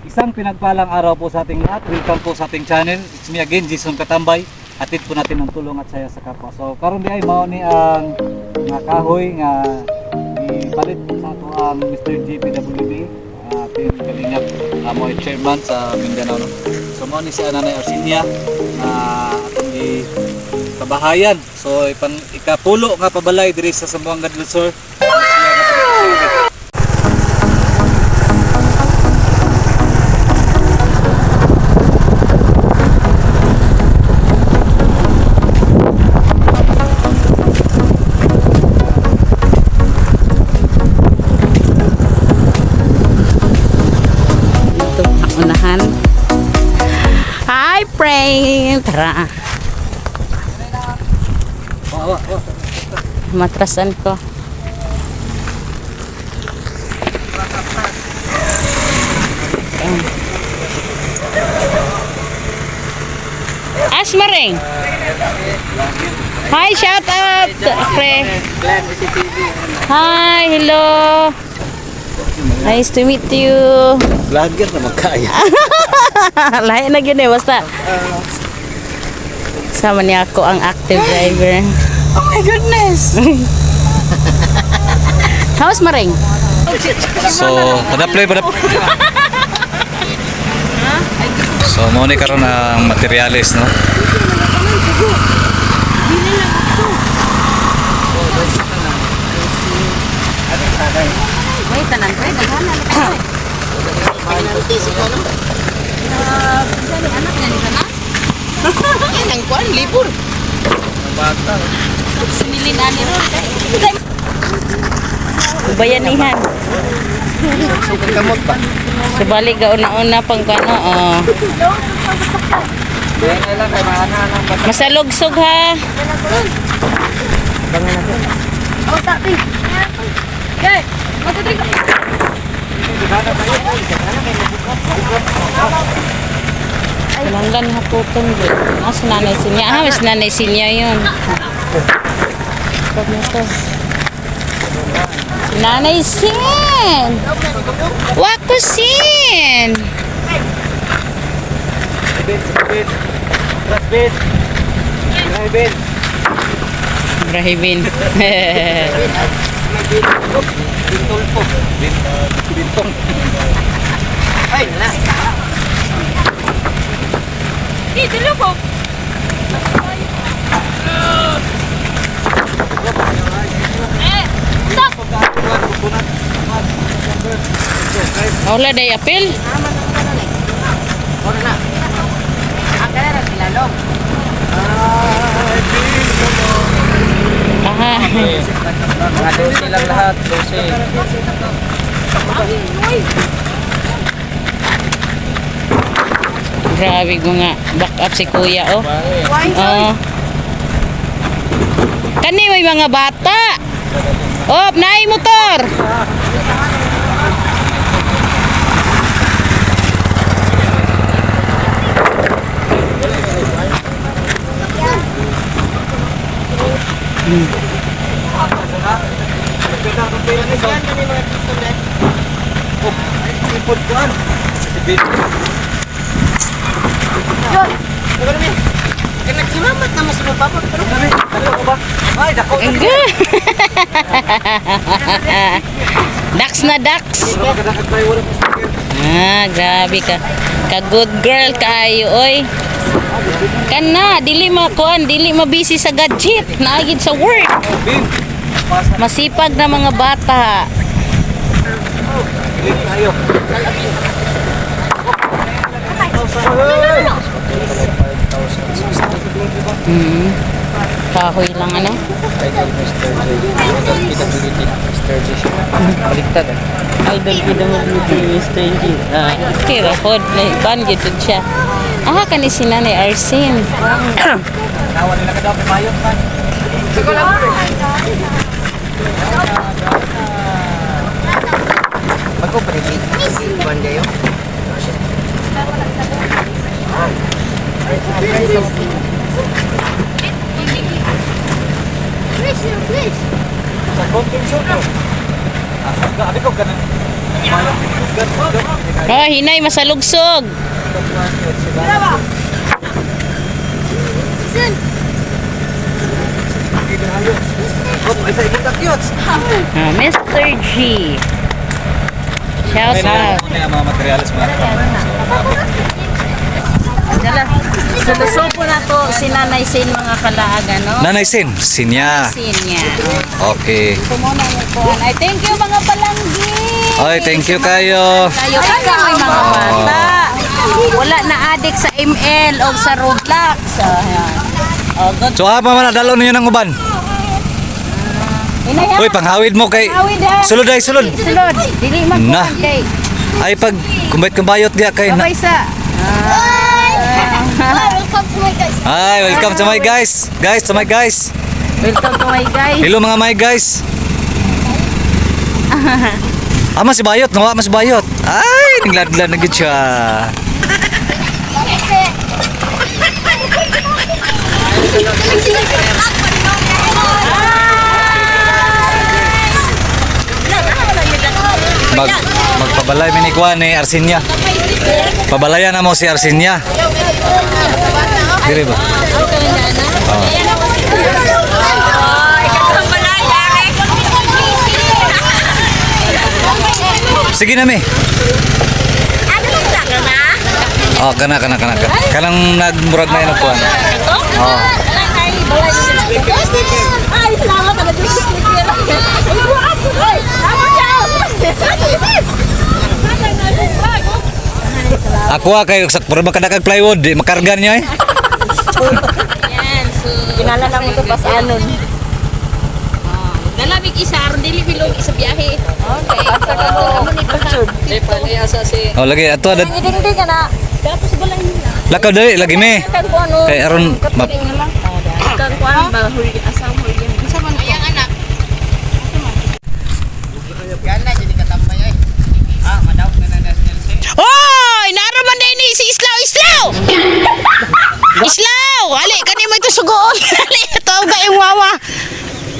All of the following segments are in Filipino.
Isang pinagpalang araw po sa ating lahat. Welcome po sa ating channel. It's me again, Jason Katambay. Hatid po natin ang tulong at saya sa kapwa. So karon di ay mao ni ang nga kahoy nga ibalit sa ato ang Mr. JPWB, ating kalingap mo chairman sa Mindanao, no? So mao ni si Nanay Arsinia na atong kabahayan. So ikapulo nga pabalay diri sa Zamboanga del Sur. Unahan. Hi, friend. Tara. Matrasan ko. Asmaring. Hi, shout out. Hi, hello. Nice to meet you. Vlogger na magkaya. Lahat na yun eh, basta sama niya ako ang active driver. Oh my goodness! How's Maring? So, padaplay. So, mo ni karon ang materialis, no? Wait, tanan ko. Yan ang kuan, libur. Sinilin ani ron. Bayanihan. Sukang kamot ba? Subali ga una-una pang kano. Oh. Masalugsog ha. Oh, tapi. Okay, matutrig. Langgan haputon din. Mas nanay sinya. Ah, mas nanay sinya yun. Pag nito. Nanay Sin! Wako Sin! Ibrahibin. Bintong. Ay, na. Dito lupo. Wala day apil. Ano na? Ang kaya sila long. Aha. Mga 12 lang lahat, 12. Grabe ko nga. Back up si kuya, oh. Oh. Kani may mga bata. Oh, naay motor. Yun! Ano namin? Nagsimamat na mas mababa. Ay, dako. Dax na dax. Ah, grabe ka. Ka good girl kayo, oy. Kana, dili makuan, dili mabisi sa gadget, naagid sa work. Masipag na mga bata. Kahoy lang ano? Baliktad eh. Idol PWD Mr. G. Kira pod, ban gito siya. Ah, kani si Nanay Arsin. Nawa nila ka daw pamayong man. Sige lang. Mag-operate. Iwan kayo. Sa konting show ko. Abi ko ganun. Oh, hinay masalugsog. Ah, Mr. G. Shout out. Ano yung mga materialis mga katambay. Sulusupo na to si Nanay Sin mga kalaaga, no? Nanay Sin, Sinya. Sin niya. Okay. Ito muna yung kuhan. Ay, thank you mga palanggi. Oy, thank you kayo. Kayo may mga bata. Wala na addict sa ML o sa Roblox. Ayan. Oh, good. So apa man dalo ninyo ng uban? Hinaya. Uy, panghawid mo kay Awid ha. sulod ay sulod. Sulod. Dili Na. magkuhan kay. Ay pag kumbait kumbayot diya kay na. Babay sa. Welcome to my guys. Hi, welcome to my guys. Guys, to my guys. Welcome to my guys. Hello mga my guys. Mas bayot, no? Mas bayot. Ay, nagladlad na gid siya. Magpabalay mi ni Kuan ni Arsinya. Pabalayan na mo si Arsinya. Dire ba? Sige na mi. Oh, kana. Kanang nagmurag na yun Kuan. Oh. Ay, salamat na Diyos. Ako kay sa purba kada kag plywood, di makargan niya eh. Yan, so Kinala lang ito pas anon. Nalamig isa aron dili bilog sa biyahe. Okay. Amo ni pagtsud. Oh, lagi ato ada Dingding ka na. Tapos balay nila. lakaw dali lagi me. Kan ko ano. Kay aron Kang kuan ba huli asam huli. Unsa man ayang anak? Yan na jadi katambay ay. Ah, madaw na na Hoy, naraman din ni si Islaw. Islaw, ali kani mo ito sugoon. Ali tawag ka yung wawa.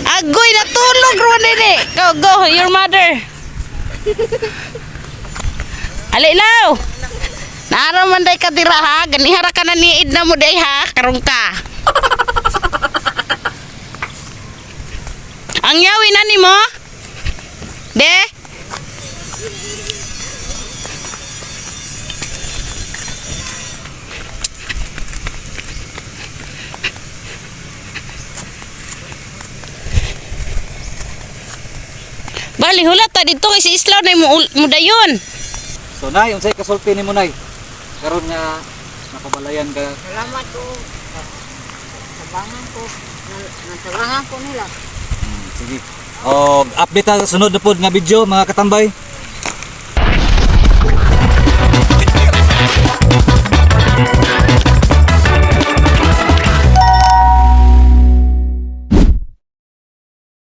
Agoy natulog ron din. Go, your mother. Ali law. Naraman day ka dira ha. Ganihara ka na ni Idna mo day ha. Karong ka. Ang yawi na ni mo? De? Bali, hulat ta dito kay si Islaw na mo dayon. So nay, unsay kasulti nimo nay? Karon nga napabalayan ka. Salamat ko. Nasabangan ko nila. Sige. Oh, update ta sa sunod na pod nga video mga katambay.